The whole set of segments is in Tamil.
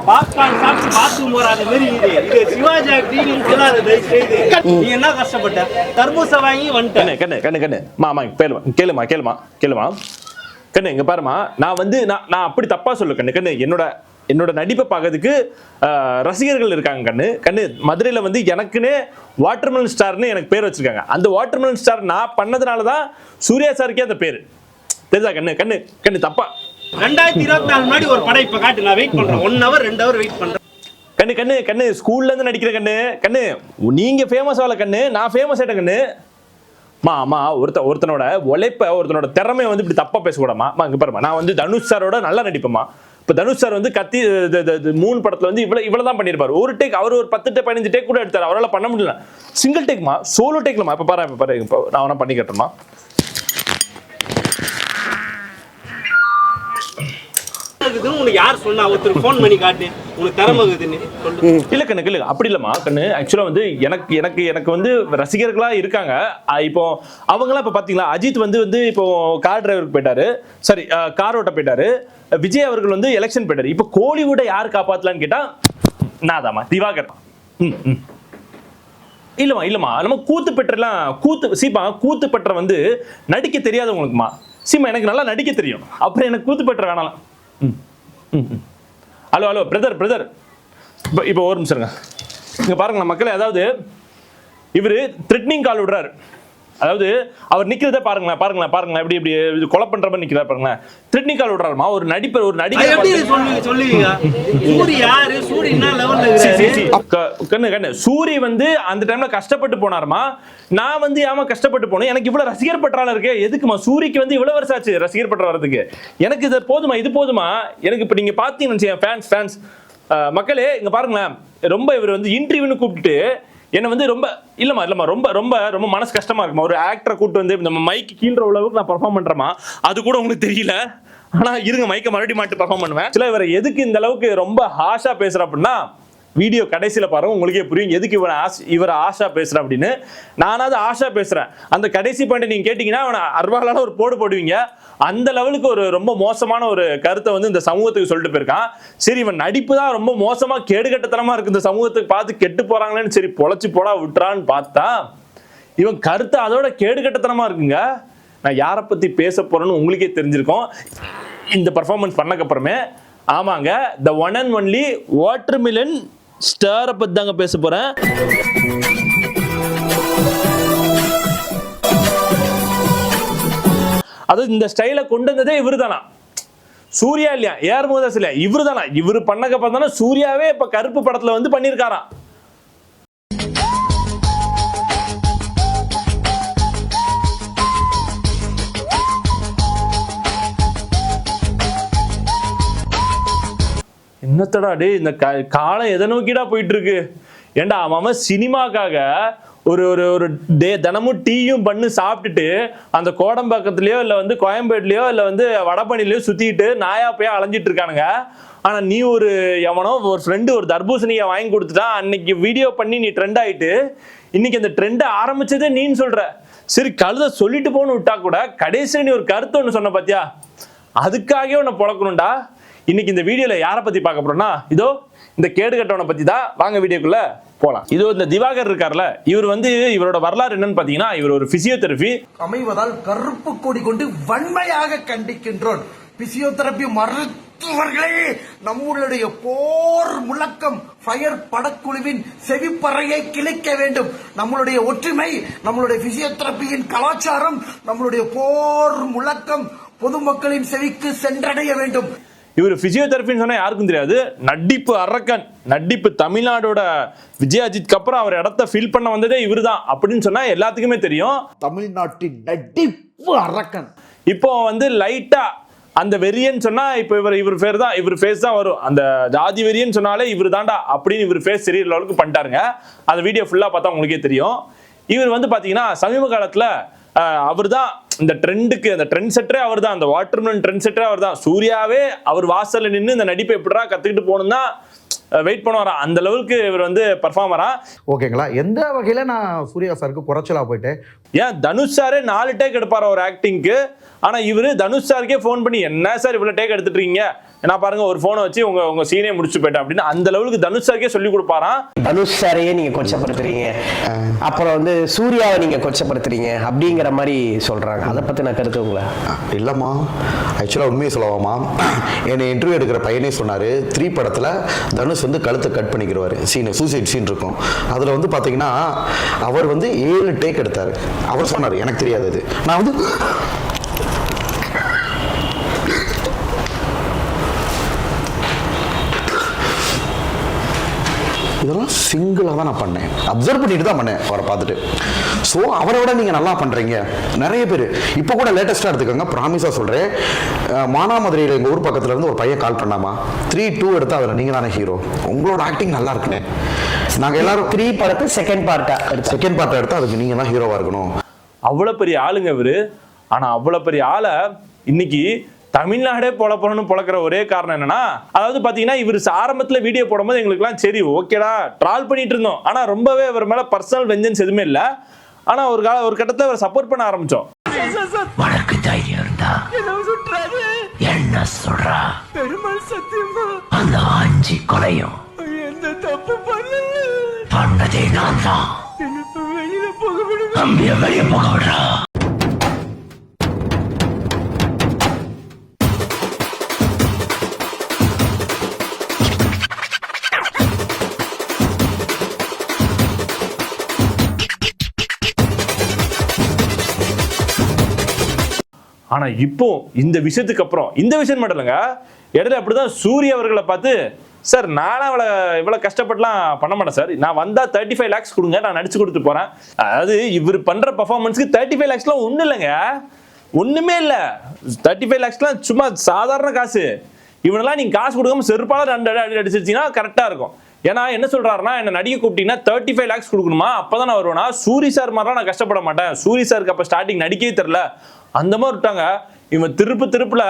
பாப்கார்ன் சாப்பிட்டு பாத்ரூம் வராத மாதிரி இது சிவாஜி ஆக்டிங் நீ என்ன கஷ்டப்பட்ட தர்பூச வாங்கி வந்துட்டேன். கண்ணு கண்ணு கண்ணு மாமா கேளுமா கேளுமா கேளுமா கண்ணு இங்க பாருமா. நான் வந்து நான் அப்படி தப்பா சொல்லு கண்ணு. கண்ணு என்னோட நடிப்பை பார்க்கறதுக்கு ரசிகர்கள் இருக்காங்க கண்ணு. கண்ணு மதுரையில் வந்து எனக்குன்னு வாட்டர்மெலன் ஸ்டார்னு எனக்கு பேர் வச்சிருக்காங்க. அந்த வாட்டர்மெலன் ஸ்டார் நான் பண்ணதுனால தான் சூர்யா சாருக்கே அந்த பேர் தெரியுதா கண்ணு. கண்ணு கண்ணு தப்பா 2024 முன்னாடி ஒரு படம் இப்ப காட்டு. நான் வெயிட் பண்றேன் 1 hour 2 hour வெயிட் பண்றேன். கண்ணு கண்ணு கண்ணு ஸ்கூல்ல இருந்து நடிக்கிற கண்ணு. கண்ணு நீங்க ஃபேமஸ் ஆகல கண்ணு, நான் ஃபேமஸ் ஆயிட்டேன் கண்ணு. அம்மா ஒருத்தனோட உழைப்ப ஒருத்தனோட திறமையை வந்து இப்படி தப்பா பேசக்கூடாமா. இங்க பாருமா, நான் வந்து தனுஷ் சாரோட நல்லா நடிப்பேம்மா. இப்ப தனுஷ் சார் வந்து கத்தி 3 படத்துல வந்து இவ்வளவுதான் பண்ணிருப்பாரு. ஒரு டேக் அவர் ஒரு 10-15 டேக் கூட எடுத்தாரு. அவரால் பண்ண முடியல. சிங்கிள் டேக்மா, சோலோ டேக்லமா. இப்ப பாரு நான் அவனா பண்ணி கட்டுமா. உனக்கு யார் சொன்னா? ஒருத்தர் ஃபோன் பண்ணி காட்டு உனக்கு திறமைக்குதுன்னு சொல்லு. இல்ல கண்ணு இல்ல அப்படி இல்லம்மா கண்ணு. ஆக்சுவலா வந்து எனக்கு வந்து ரசிகர்களா இருக்காங்க. இப்போ அவங்களாம் இப்ப பாத்தீங்களா, அஜித் வந்து இப்போ கார் டிரைவருக்கு போயிட்டாரு, சரி கார் ஓட்ட போயிட்டாரு. விஜய் அவர்கள் வந்து எலெக்ஷன் போயிட்டாரு. இப்போ கோலிவுட்டை யார் காப்பாத்தலான்னு கேட்டா நாதாமா திவாகர். இல்லம்மா நம்ம கூத்து பெற்றலாம் கூத்து பெற்ற வந்து நடிக்க தெரியாதவங்களுக்குமா. சீமா எனக்கு நல்லா நடிக்க தெரியும், அப்புறம் எனக்கு கூத்து பெற்ற வேணாம். ஹலோ பிரதர் இப்போ ஒரு நிமிஷம் இங்க பாருங்களா மக்களே. அதாவது இவரு த்ரெட்னிங் கால் விடுறாரு. அதாவது அவர் நிக்கிறத பாருங்களேன் எப்படி இது கொலை பண்ற மாதிரி நிக்கிறார் பாருங்களேன். த்ரெட்னிங் கால் விடுறாருமா. ஒரு நடிகர் சொல்லுவீங்க சூரி யாரு? சூரி என்ன லெவல்ல இருக்கு? கண்ணு சூரி வந்து அந்த டைம்ல கஷ்டப்பட்டு போனாருமா. நான் வந்து ஏமா கஷ்டப்பட்டு போனேன்? எனக்கு இவ்வளவு ரசிகர் பற்றால இருக்கு. எதுக்குமா சூரிக்கு வந்து இவ்வளவு வருஷம் ஆச்சு ரசிகர் பற்ற வரதுக்கு? எனக்கு இது போதுமா. எனக்கு இப்ப நீங்க பாத்தீங்கன்னு ஃபேன்ஸ் மக்களே இங்க பாருங்களேன். ரொம்ப இவர் வந்து இன்டர்வியூன்னு கூப்பிட்டு என்ன வந்து ரொம்ப இல்லம்மா ரொம்ப ரொம்ப ரொம்ப மனசு கஷ்டமா இருக்குமா. ஒரு ஆக்டரை கூப்பிட்டு வந்து நம்ம மைக்கு கீழ்ற அளவுக்கு நான் பெர்ஃபார்ம் பண்றேமா, அது கூட உங்களுக்கு தெரியல. ஆனா இருங்க மைக்க மறுபடியும் மாட்டு பெர்ஃபார்ம் பண்ணுவேன். சில இவரை எதுக்கு இந்த அளவுக்கு ரொம்ப ஹாஷா பேசுற அப்படின்னா வீடியோ கடைசியில பாருங்க உங்களுக்கே புரியும் எதுக்கு இவரை ஆஷா பேசுறேன் அப்படின்னு. நானாவது ஆஷா பேசுறேன். அந்த கடைசி பாயிண்ட் நீங்க கேட்டீங்கன்னா அவனை அர்வாலான ஒரு போடுவீங்க. அந்த லெவலுக்கு ஒரு ரொம்ப மோசமான ஒரு கருத்தை வந்து இந்த சமூகத்துக்கு சொல்லிட்டு போயிருக்கான். சரி இவன் நடிப்பு தான் ரொம்ப மோசமா கேடுகட்டத்தனமா இருக்கு, இந்த சமூகத்துக்கு பார்த்து கெட்டு போறாங்களேன்னு சரி பொழைச்சு போடா விட்டுறான்னு பார்த்தா இவன் கருத்து அதோட கேடுகட்டத்தனமா இருக்குங்க. நான் யாரை பத்தி பேச போறேன்னு உங்களுக்கே தெரிஞ்சிருக்கோம் இந்த பர்ஃபார்மன்ஸ் பண்ணக்கு அப்புறமே. ஆமாங்க, the one and only watermelon ஸ்டாரை பத்தி தாங்க பேச போறேன். அது இந்த ஸ்டைலை கொண்டு வந்ததே இவரு தானா, சூர்யா இல்லையா, ஏஆர் முருகதாஸ் இல்லையா, இவரு தானா. இவரு பண்ணக்க பார்த்தா சூர்யாவே இப்ப கருப்பு படத்துல வந்து பண்ணிருக்காராம். என்னத்தடா டே இந்த காலம் எதை நோக்கிடா போயிட்டு இருக்கு? ஏண்டா அவன் சினிமாக்காக ஒரு ஒரு டே தினமும் டீயும் பண்ணு சாப்பிட்டுட்டு அந்த கோடம்பாக்கத்துலயோ இல்ல வந்து கோயம்பேட்லயோ இல்ல வந்து வடபழனிலயோ சுத்திட்டு நாயா போய் அலைஞ்சிட்டு இருக்கானுங்க. ஆனா நீ ஒரு எவனோ ஒரு ஃப்ரெண்டு ஒரு தர்பூசணியை வாங்கி கொடுத்துட்டா, அன்னைக்கு வீடியோ பண்ணி நீ ட்ரெண்ட் ஆயிட்டு இன்னைக்கு அந்த ட்ரெண்ட் ஆரம்பிச்சதே நீன்னு சொல்ற. சரி கழுத சொல்லிட்டு போன்னு விட்டா கூட கடைசியில் நீ ஒரு கருத்து ஒண்ணு சொன்ன பாத்தியா, அதுக்காகவே உன்னை பொழக்கணும்டா. இன்னைக்கு இந்த வீடியோல யாரை பத்தி பார்க்க போறோம்னா இதோ இந்த கேடுகட்டவனை பத்தி தான். வாங்க வீடியோக்குள்ள போலாம். இதோ இந்த திவாகர் இருக்கார்ல, இவர் வந்து இவரோட வரலாறு என்னன்னு பாத்தீங்கன்னா இவர் ஒரு பிசியோதெரபி அமைவதால் கருப்பு கொடி கொண்டு வன்மையாக கண்டிக்கின்றோம். பிசியோதெரபி மருத்துவர்களே, நம்மளுடைய போர் முழக்கம் ஃபயர் படக்குழுவின் செவிப்பறையை கிழிக்க வேண்டும். நம்மளுடைய ஒற்றுமை, நம்மளுடைய பிசியோதெரபியின் கலாச்சாரம், நம்மளுடைய போர் முழக்கம் பொதுமக்களின் செவிக்கு சென்றடைய வேண்டும். இவர் பிசியோதெரபின்னு சொன்னா யாருக்கும் தெரியாது. நடிப்பு அரக்கன், நடிப்பு தமிழ்நாடோட விஜயாஜித்க்கு அப்புறம் அவர் இடத்த ஃபில் பண்ண வந்ததே இவரு தான் அப்படின்னு சொன்னா எல்லாத்துக்குமே தெரியும். தமிழ்நாட்டின் நடிப்பு அரக்கன். இப்போ வந்து லைட்டா அந்த வெறியன்னு சொன்னா இப்போ இவர் பேர் தான், இவர் ஃபேஸ் தான் வரும். அந்த ஜாதி வெறியன்னு சொன்னாலே இவர் தாண்டா அப்படின்னு இவர் ஃபேஸ் தெரியற அளவுக்கு பண்ணிட்டாருங்க. அந்த வீடியோ ஃபுல்லா பார்த்தா உங்களுக்கே தெரியும். இவர் வந்து பாத்தீங்கன்னா சமீப காலத்துல அவர் தான் இந்த ட்ரெண்டுக்கு, அந்த ட்ரெண்ட் செட்டரே அவர் தான், அந்த வாட்டர்மெலன் ட்ரெண்ட் செட்டரே அவர் தான். சூர்யாவே அவர் வாசல்ல நின்று இந்த நடிப்பை எப்படா கத்துக்கிட்டு போகணும்னா வெயிட் பண்ணுவாரா, அந்த லெவலுக்கு இவர் வந்து பர்ஃபார்மரா. ஓகேங்களா, எந்த வகையில நான் சூர்யா சாருக்கு குறைச்சலா போயிட்டேன்? ஏன் தனுஷ் சாரே 4 டேக் எடுப்பாரு ஒரு ஆக்டிங்க்கு. ஆனா இவரு தனுஷ் சாருக்கே போன் பண்ணி என்ன சார் இவ்வளவு டேக் எடுத்துட்டு இருக்கீங்க, நான் பாருங்க ஒரு போனை வச்சு உங்க சீனே முடிச்சு போயிட்டேன் அப்படின்னு அந்த லெவலுக்கு தனுஷ் சாருக்கே சொல்லி கொடுப்பாராம். தனுஷ் சாரையே நீங்க கொச்சப்படுத்துறீங்க, அப்புறம் வந்து சூர்யாவை நீங்க கொச்சப்படுத்துறீங்க அப்படிங்கிற மாதிரி சொல்றாங்க. அதை பத்தின கருத்து உங்களை? இல்லம்மா, ஆக்சுவலாக உண்மையை சொல்லவாமா, என்னை இன்டர்வியூ எடுக்கிற பையனே சொன்னார் 3 படத்தில் தனுஷ் வந்து கழுத்தை கட் பண்ணிக்கிறவார், சூசைட் சீன் இருக்கும். அதில் வந்து பார்த்தீங்கன்னா அவர் வந்து 7 டேக் எடுத்தார். அவர் சொன்னார், எனக்கு தெரியாது அது. நான் வந்து இதெல்லாம் சிங்கிளாக தான் நான் பண்ணேன், அப்சர்வ் பண்ணிட்டு தான் பண்ணேன் அவரை பார்த்துட்டு. ஸோ அவரை விட நீங்கள் நல்லா பண்ணுறீங்க நிறைய பேர். இப்போ கூட லேட்டஸ்ட்டாக எடுத்துக்கோங்க, ப்ராமிஸாக சொல்கிறேன், மானாமதுரையில் எங்கள் ஊர் பக்கத்தில் இருந்து ஒரு பையன் கால் பண்ணாமா 3-2 எடுத்தா அதில் நீங்கள் தானே ஹீரோ, உங்களோட ஆக்டிங் நல்லா இருக்குன்னு. நாங்கள் எல்லாரும் 3 படத்தை செகண்ட் பார்ட்டா எடுத்தா அதுக்கு நீங்கள் தான் ஹீரோவாக இருக்கணும். அவ்வளோ பெரிய ஆளுங்க இவரு. ஆனால் அவ்வளோ பெரிய ஆளை இன்னைக்கு தமிழ்நாடே பொழக்கிற ஒரே காரணம் என்னன்னா, அதாவது பாத்தீங்கன்னா இவர் ஆரம்பத்துல வீடியோ போடும்போது எங்களுக்குலாம் சரி ஓகேடா ட்ரால் பண்ணிட்டு இருந்தோம், ஆனா ரொம்பவே இவர் மேல பர்சனல் வெஞ்சன்ஸ் எதுவுமே இல்ல. ஆனா ஒரு கட்டத்துல அவர் சப்போர்ட் பண்ண ஆரம்பிச்சோம். உனக்கு தைரியம் இருந்தா என்ன சொல்றா? பெருமாள் சத்தியமா அந்த 5 கொலையும் எந்த தப்பு பண்ணதே நான் தான். வெளியில போக விடுறா, வெளியே போக விடுறா. ஆனா இப்போ இந்த விஷயத்துக்கு அப்புறம் இந்த விஷயம் மட்டும் இல்லைங்க, இடையில அப்படிதான் சூர்யா அவர்களை பார்த்து சார் நானும் இவ்வளவு கஷ்டப்பட்டுலாம் பண்ண மாட்டேன் சார், நான் வந்தா 35 lakhs கொடுங்க, நான் நடிச்சு கொடுத்து போறேன். அதாவது இவர் பண்ற பர்ஃபார்மன்ஸ்க்கு 35 lakhsலாம் ஒண்ணு இல்லைங்க, ஒண்ணுமே இல்ல. 35 lakhsலாம் சும்மா சாதாரண காசு. இவனெல்லாம் நீங்க காசு கொடுக்காம செருப்பால 2 அடி அடிச்சிருச்சீங்கன்னா கரெக்டா இருக்கும். ஏன்னா என்ன சொல்றாருன்னா, என்ன நடிகை கூப்பிட்டீங்கன்னா 35 lakhs கொடுக்கணுமா, அப்பதான் நான் வருவேனா, சூரி சார் மாதிரிலாம் நான் கஷ்டப்பட மாட்டேன், சூரி சாருக்கு அப்ப ஸ்டார்டிங் நடிக்கவே தெரியல அந்த மாதிரி விட்டாங்க. இவன் திருப்புல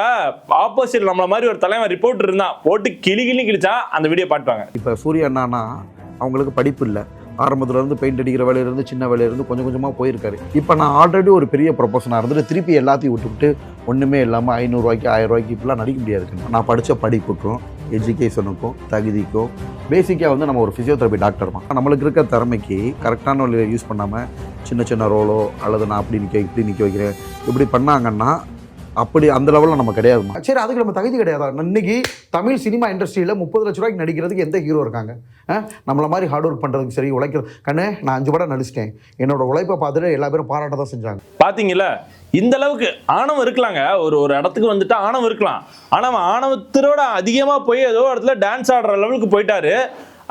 ஆப்போசிட் நம்மள மாதிரி ஒரு தலைவன் ரிப்போர்ட் இருந்தான், போட்டு கிழிச்சா அந்த வீடியோ பாட்டுவாங்க. இப்போ சூர்யா அண்ணானா அவங்களுக்கு படிப்பு இல்லை, ஆரம்பத்துல இருந்து பெயிண்ட் அடிக்கிற வேலையிலிருந்து சின்ன வேலையிலிருந்து கொஞ்சம் கொஞ்சமாக போயிருக்காரு. இப்போ நான் ஆல்ரெடி ஒரு பெரிய ப்ரொபஷனாக இருந்துட்டு திருப்பி எல்லாத்தையும் விட்டுவிட்டு ஒன்றுமே இல்லாமல் 500 ரூபாய்க்கு 1000 ரூபாய்க்கு இப்படிலாம் நடிக்க முடியாதுங்க. நான் படித்த படிப்புக்கும் எஜுகேஷனுக்கும் தகுதிக்கும் பேசிக்காக வந்து நம்ம ஒரு ஃபிசியோதெரபி டாக்டர் தான். நம்மளுக்கு இருக்க திறமைக்கு கரெக்டான வழியை யூஸ் பண்ணாமல் சின்ன ரோலோ அல்லது நான் அப்படி இப்படி நிற்க வைக்கிறேன் இப்படி பண்ணாங்கன்னா அப்படி அந்த லெவலில் நம்ம கிடையாதுமா. சரி, அதுக்கு நம்ம தகுதி கிடையாதா? இன்னைக்கு தமிழ் சினிமா இண்டஸ்ட்ரியில் 30 லட்ச ரூபாய்க்கு நடிக்கிறதுக்கு எந்த ஹீரோ இருக்காங்க? நம்மளை மாதிரி ஹார்ட் ஒர்க் பண்ணுறதுக்கு சரி உழைக்கிறது. கண்ணே நான் 5 படம் நடிச்சிட்டேன், என்னோட உழைப்பை பார்த்துட்டு எல்லா பேரும் பாராட்ட தான் செஞ்சாங்க. பார்த்தீங்களா, இந்த அளவுக்கு ஆணவம் இருக்கலாங்க. ஒரு இடத்துக்கு வந்துட்டு ஆணவம் இருக்கலாம், ஆனால் ஆணவத்தோட அதிகமாக போய் ஏதோ இடத்துல டான்ஸ் ஆடுற லெவலுக்கு போயிட்டாரு.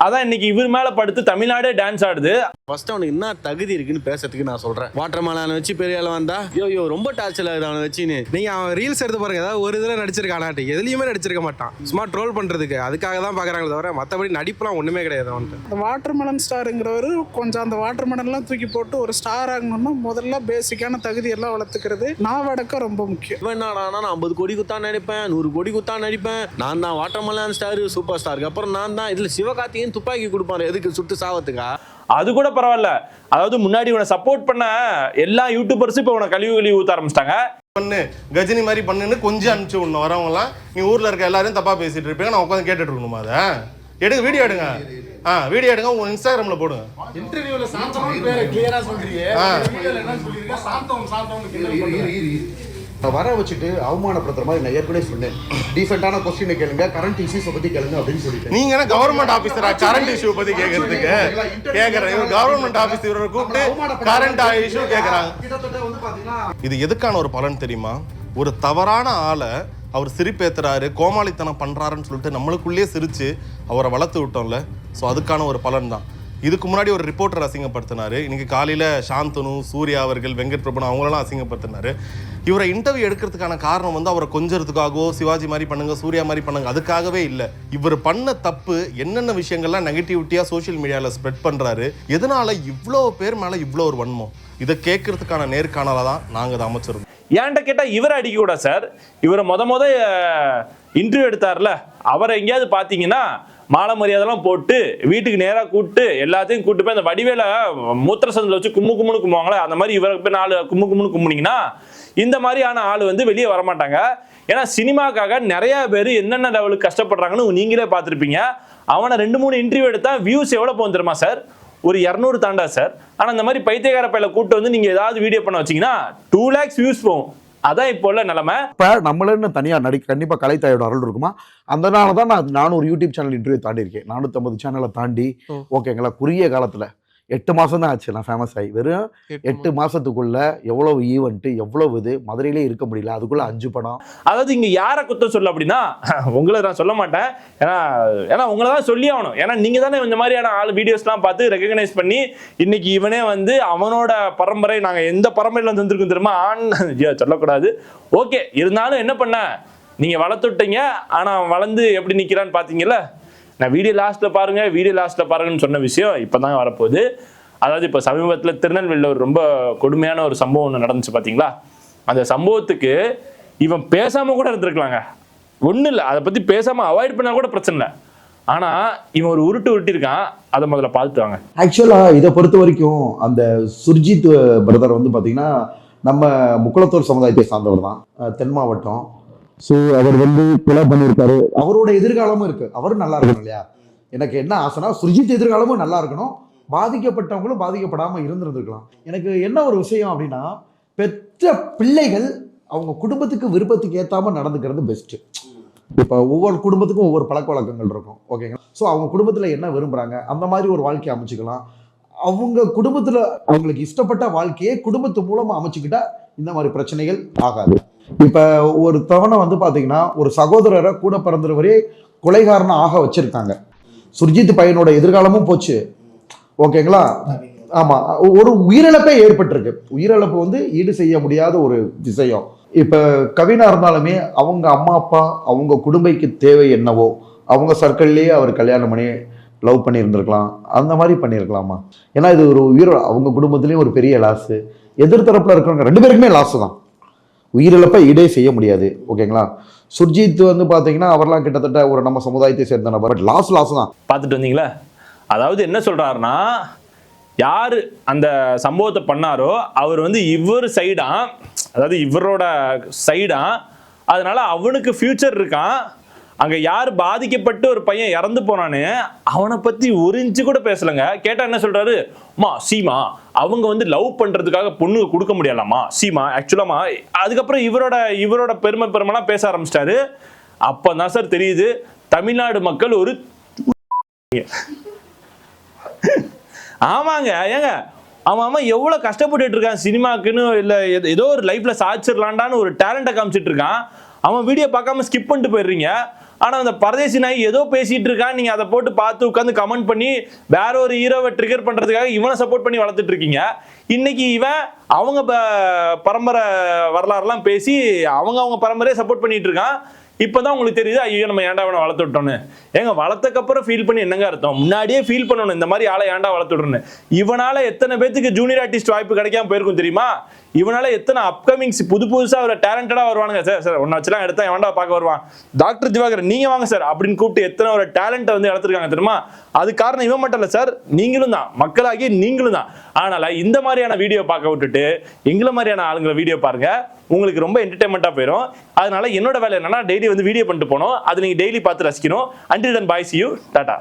அதான் இன்னைக்கு இவர் மேல படுத்து தமிழ்நாடே டான்ஸ் ஆடுது. ஃபர்ஸ்ட் அவனுக்கு என்ன தகுதி இருக்குன்னு பேசுறதுக்கு நான் சொல்றேன். வாட்டர் மேலான வச்சு பெரிய ஆள் வந்தா ஐயோ ரொம்ப டார்ச்சர் ஆகுது அவனை வச்சுன்னு. நீங்க அவன் ரீல்ஸ் எடுத்து பாருங்க, ஏதாவது ஒரு இதில் நடிச்சிருக்கானாட்டு, எதுலையுமே நடிச்சிருக்க மாட்டான். சும்மா ட்ரோல் பண்றதுக்கு அதுக்காக தான் பாக்குறாங்களே தவிர மற்றபடி நடிப்புலாம் ஒண்ணுமே கிடையாது அவன்ட்டு. அந்த வாட்டர் மெலன் ஸ்டாருங்கிறவர் கொஞ்சம் அந்த வாட்டர் மெலன்லாம் தூக்கி போட்டு ஒரு ஸ்டார் ஆகணும்னா முதல்ல பேசிக்கான தகுதி எல்லாம் வளர்த்துக்கிறது நாவடக்கம் ரொம்ப முக்கியம். இவன் என்னடா நான் 50 கோடி குத்தான் நடிப்பேன், 100 கோடி குத்தான் நடிப்பேன், நான் தான் வாட்டர் மெலன் ஸ்டார் சூப்பர் ஸ்டாருக்கு அப்புறம் நான் தான். இதுல சிவகார்த்திகேயன் துப்பாக்கி கொடுப்பாரு, எதுக்கு சுட்டு சாவத்துக்கா? அது கூட பரவாயில்ல. அதாவது முன்னாடி உன சப்போர்ட் பண்ண எல்லா யூடியூபர்ஸும் இப்ப உன கழிவு ஊத்த ஆரம்பிச்சிட்டாங்க. பண்ணு கஜினி மாதிரி பண்ணுன்னு கொஞ்சம் அனுப்பிச்சு விடணும். வரவங்கலாம் நீ ஊர்ல இருக்க எல்லாரும் தப்பா பேசிட்டு இருப்பீங்க, நான் உட்காந்து கேட்டுட்டு இருக்கணுமா? அதை எடுங்க, வீடியோ எடுங்க, வீடியோ எடுங்க, உங்க இன்ஸ்டாகிராம்ல போடுங்க. இன்டர்வியூல சாந்தம் பேரை கிளியரா சொல்றீங்க, வீடியோல என்ன சொல்றீங்க? சாந்தம் வர வச்சுட்டு அவமானப்படுத்துற மாதிரி நான் ஏற்கனவே சொன்னேன். டீசென்டான கொஸ்டினை கேளுங்க, கரண்ட் இஷ்யூஸ் பத்தி கேளுங்க அப்படின்னு சொல்லிட்டு. நீங்க என்ன கவர்மெண்ட் ஆபீசரா கரண்ட் இஷ்யூ பத்தி கேக்குறதுக்கு? கேக்குறேன், இவர் கவர்மெண்ட் ஆபீஸ் இவரை கூப்பிட்டு கரண்ட் இஷ்யூ கேக்குறாங்க. இது எதுக்கான ஒரு பலன் தெரியுமா? ஒரு தவறான ஆளை அவர் சிரிப்பேத்துறாரு, கோமாளித்தனம் பண்றாருன்னு சொல்லிட்டு நம்மளுக்குள்ளேயே சிரிச்சு அவரை வளர்த்து விட்டோம்ல, ஸோ அதுக்கான ஒரு பலன் தான். இதுக்கு முன்னாடி ஒரு ரிப்போர்ட்டர் அசிங்கப்படுத்தினாரு, இன்னைக்கு காலையில சாந்தனு, சூர்யா அவர்கள், வெங்கட் பிரபு அவங்களெல்லாம் அசிங்கப்படுத்தினாரு. இவரை இன்டர்வியூ எடுக்கிறதுக்கான காரணம் வந்து அவரை கொஞ்சறதுக்காகவோ சிவாஜி மாதிரி பண்ணுங்க, சூர்யா மாதிரி பண்ணுங்க அதுக்காகவே இல்லை. இவர் பண்ண தப்பு என்னென்ன விஷயங்கள்லாம் நெகட்டிவிட்டியா சோசியல் மீடியாவில் ஸ்ப்ரெட் பண்றாரு, எதனால இவ்வளோ பேர் மேல இவ்வளோ ஒரு வன்மம், இதை கேட்கறதுக்கான நேர்காணல தான் நாங்கள் அதை அமைச்சிருந்தோம். ஏன்ட்ட கேட்டா இவரை அடிக்க கூட சார், இவரை முத இன்டர்வியூ எடுத்தார்ல, அவரை எங்கேயாவது பாத்தீங்கன்னா மாலை மரியாதைலாம் போட்டு வீட்டுக்கு நேராக கூப்பிட்டு எல்லாத்தையும் கூப்பிட்டு போய் அந்த வடிவேல மூத்திர சந்தில் வச்சு கும்முன்னு கும்புவாங்களே, அந்த மாதிரி இவருக்கு போய் 4 கும்முன்னு கும்புனீங்கன்னா இந்த மாதிரியான ஆள் வந்து வெளியே வரமாட்டாங்க. ஏன்னா சினிமாக்காக நிறைய பேர் என்னென்ன லெவலுக்கு கஷ்டப்படுறாங்கன்னு நீங்களே பார்த்துருப்பீங்க. அவனை 2-3 இன்டர்வியூ எடுத்தா வியூஸ் எவ்வளவு போகும் தெரியுமா சார்? ஒரு 200 தாண்டா சார். ஆனா இந்த மாதிரி பைத்தியக்கார பையில கூட்டு வந்து நீங்க ஏதாவது வீடியோ பண்ண வச்சீங்கன்னா 2 lakhs வியூஸ் போகும். அதான் இப்போ உள்ள நிலைமை. இப்போ நம்மளன்னு தனியாக கண்டிப்பாக கலைத்தாயோட அருள் இருக்குமா? அதனால தான் நான் ஒரு யூடியூப் சேனல் இன்டர்வியூ தாண்டி இருக்கேன். 450 சேனலை தாண்டி ஓகேங்களா, குறுகிய காலத்தில் 8 மாதம் தான் ஆச்சு நான் ஃபேமஸ் ஆகி. வெறும் 8 மாதத்துக்குள்ள எவ்வளவு ஈவெண்ட்டு, எவ்வளவு இது மதுரையிலே இருக்க முடியல. அதுக்குள்ள 5 படம். அதாவது இங்க யாரை குத்தம் சொல்ல அப்படின்னா, உங்களை நான் சொல்ல மாட்டேன். ஏன்னா உங்களை தான் சொல்லி ஆகணும். ஏன்னா நீங்க தானே இந்த மாதிரியான ஆள் வீடியோஸ்லாம் பார்த்து ரெகக்னைஸ் பண்ணி இன்னைக்கு இவனே வந்து அவனோட பரம்பரை, நாங்க எந்த பரம்பரையில வந்து வந்திருக்கோம் தெரியுமா, ஆண் சொல்லக்கூடாது. ஓகே, இருந்தாலும் என்ன பண்ண, நீங்க வளர்த்துட்டீங்க. ஆனா வளர்ந்து எப்படி நிக்கிறான்னு பாத்தீங்கல்ல. நான் வீடியோ லாஸ்ட்ல பாருங்கன்னு சொன்ன விஷயம் இப்பதான் வரப்போகுது. அதாவது இப்ப சமீபத்துல திருநெல்வேலியில் ஒரு ரொம்ப கொடுமையான ஒரு சம்பவம் ஒன்று நடந்துச்சு பாத்தீங்களா? அந்த சம்பவத்துக்கு இவன் பேசாம கூட இருந்திருக்கலாங்க, ஒண்ணு இல்லை, அதை பத்தி பேசாம அவாய்ட் பண்ணா கூட பிரச்சனை இல்லை. ஆனா இவன் ஒரு உருட்டிருக்கான். அதை முதல்ல பார்த்துவாங்க. ஆக்சுவலா இதை பொறுத்த வரைக்கும் அந்த சுர்ஜித் பிரதர் வந்து பாத்தீங்கன்னா நம்ம முக்குளத்தூர் சமுதாயத்தை சார்ந்தவர் தான், தென் மாவட்டம். ஸோ அவர் வந்து கொலை பண்ணியிருக்காரு. அவரோட எதிர்காலமும் இருக்கு, அவரும் நல்லா இருக்கணும் இல்லையா? எனக்கு என்ன ஆசைனா சுர்ஜித் எதிர்காலமும் நல்லா இருக்கணும், பாதிக்கப்பட்டவங்களும் பாதிக்கப்படாமல் இருந்திருக்கலாம். எனக்கு என்ன ஒரு விஷயம் அப்படின்னா, பெற்ற பிள்ளைகள் அவங்க குடும்பத்துக்கு விருப்பத்துக்கு ஏற்றாமல் நடந்துக்கிறது பெஸ்ட்டு. இப்போ ஒவ்வொரு குடும்பத்துக்கும் ஒவ்வொரு பழக்க வழக்கங்கள் இருக்கும் ஓகேங்களா. ஸோ அவங்க குடும்பத்தில் என்ன விரும்புகிறாங்க அந்த மாதிரி ஒரு வாழ்க்கையை அமைச்சுக்கலாம். அவங்க குடும்பத்தில் அவங்களுக்கு இஷ்டப்பட்ட வாழ்க்கையை குடும்பத்து மூலமாக அமைச்சுக்கிட்டா இந்த மாதிரி பிரச்சனைகள் ஆகாது. இப்போ ஒரு தவணை வந்து பார்த்தீங்கன்னா ஒரு சகோதரரை கூட பிறந்தவரே கொலைகாரனை ஆக வச்சிருக்காங்க. சுர்ஜித் பையனோட எதிர்காலமும் போச்சு ஓகேங்களா. ஆமாம், ஒரு உயிரிழப்பே ஏற்பட்டிருக்கு. உயிரிழப்பு வந்து ஈடு செய்ய முடியாத ஒரு விஷயம். இப்போ கவினா இருந்தாலுமே அவங்க அம்மா அப்பா அவங்க குடும்பக்கு தேவை என்னவோ அவங்க சர்க்கிள்லேயே அவர் கல்யாணம் பண்ணி லவ் பண்ணியிருந்திருக்கலாம், அந்த மாதிரி பண்ணியிருக்கலாமா? ஏன்னா இது ஒரு அவங்க குடும்பத்துலேயும் ஒரு பெரிய லாஸு, எதிர்த்தரப்பில் இருக்கிறவங்க 2 பேருக்குமே லாஸு தான். உயிரிழப்பை ஈடே செய்ய முடியாது ஓகேங்களா. சுர்ஜித் வந்து பார்த்தீங்கன்னா அவர்லாம் கிட்டத்தட்ட ஒரு நம்ம சமுதாயத்தை சேர்ந்த நபர், பட் லாஸ் தான். பார்த்துட்டு வந்தீங்களா? அதாவது என்ன சொல்றாருன்னா, யாரு அந்த சம்பவத்தை பண்ணாரோ அவர் வந்து இவர் சைடா, அதாவது இவரோட சைடா, அதனால அவனுக்கு ஃபியூச்சர் இருக்கான். அங்க யார் பாதிக்கப்பட்டு ஒரு பையன் இறந்து போனானு அவனை பத்தி ஒரு இன்ச்சு கூட பேசலங்க. கேட்டா என்ன சொல்றாரு, மா சீமா அவங்க வந்து லவ் பண்றதுக்காக பொண்ணு கொடுக்க முடியலாமா சீமா ஆக்சுவலாமா. அதுக்கப்புறம் இவரோட பெருமைலாம் பேச ஆரம்பிச்சிட்டாரு. அப்பதான் சார் தெரியுது தமிழ்நாடு மக்கள் ஒரு ஆமாங்க. ஏங்க அவன் எவ்வளவு கஷ்டப்பட்டு இருக்கான் சினிமாக்குன்னு, இல்ல ஏதோ ஒரு லைஃப்ல சாதிச்சிடலான்டான்னு ஒரு டேலண்ட்டை காமிச்சிட்டு இருக்கான். அவன் வீடியோ பார்க்காம ஸ்கிப் பண்ணிட்டு போயிடுறீங்க. ஆனா அந்த பரதேசி நாய் ஏதோ பேசிட்டு இருக்கான், நீங்க அதை போட்டு பார்த்து உட்காந்து கமெண்ட் பண்ணி வேற ஒரு ஹீரோவை ட்ரிகர் பண்றதுக்காக இவனை சப்போர்ட் பண்ணி வளர்த்துட்டு இருக்கீங்க. இன்னைக்கு இவன் அவங்க பரம்பரை வரலாறுலாம் பேசி அவங்க பரம்பரையை சப்போர்ட் பண்ணிட்டு இருக்கான். இப்பதான் உங்களுக்கு தெரியுது, ஐயோ நம்ம ஏன்டா அவனை வளர்த்து விட்டோன்னு. ஏங்க வளர்த்தக்கப்புறம் ஃபீல் பண்ணி என்னங்க அர்த்தம்? முன்னாடியே ஃபீல் பண்ணணும் இந்த மாதிரி ஆளை ஏன்டா வளர்த்து விடுறேன்னு. இவனால எத்தனை பேத்துக்கு ஜூனியர் ஆர்டிஸ்ட் வாய்ப்பு கிடைக்காம போயிருக்கும் தெரியுமா? இவனால எத்தனை அப்கமிங்ஸ் புதுசா ஒரு டேலண்டடா வருவானுங்க. சார் ஒன்னு வச்சுலாம் எடுத்தா எவன்டா பார்க்க வருவான், டாக்டர் திவாகர் நீங்க வாங்க சார் அப்படின்னு கூப்பிட்டு எத்தனை ஒரு டேலண்ட்டை வந்து எடுத்திருக்காங்க தெரியுமா? அது காரணம் இவன் மட்டும் இல்ல சார், நீங்களும் தான், மக்களாகி நீங்களும் தான். அதனால இந்த மாதிரியான வீடியோ பார்க்க விட்டுட்டு எங்களை மாதிரியான ஆளுங்களை வீடியோ பாருங்க, உங்களுக்கு ரொம்ப என்டர்டைன்மெண்டா போயிடும். அதனால என்னோட வேலை என்னன்னா டெய்லி வந்து வீடியோ பண்ணிட்டு போனோம், அது நீங்க டெய்லி பார்த்து ரசிக்கணும். Until then bye, see you, Tata.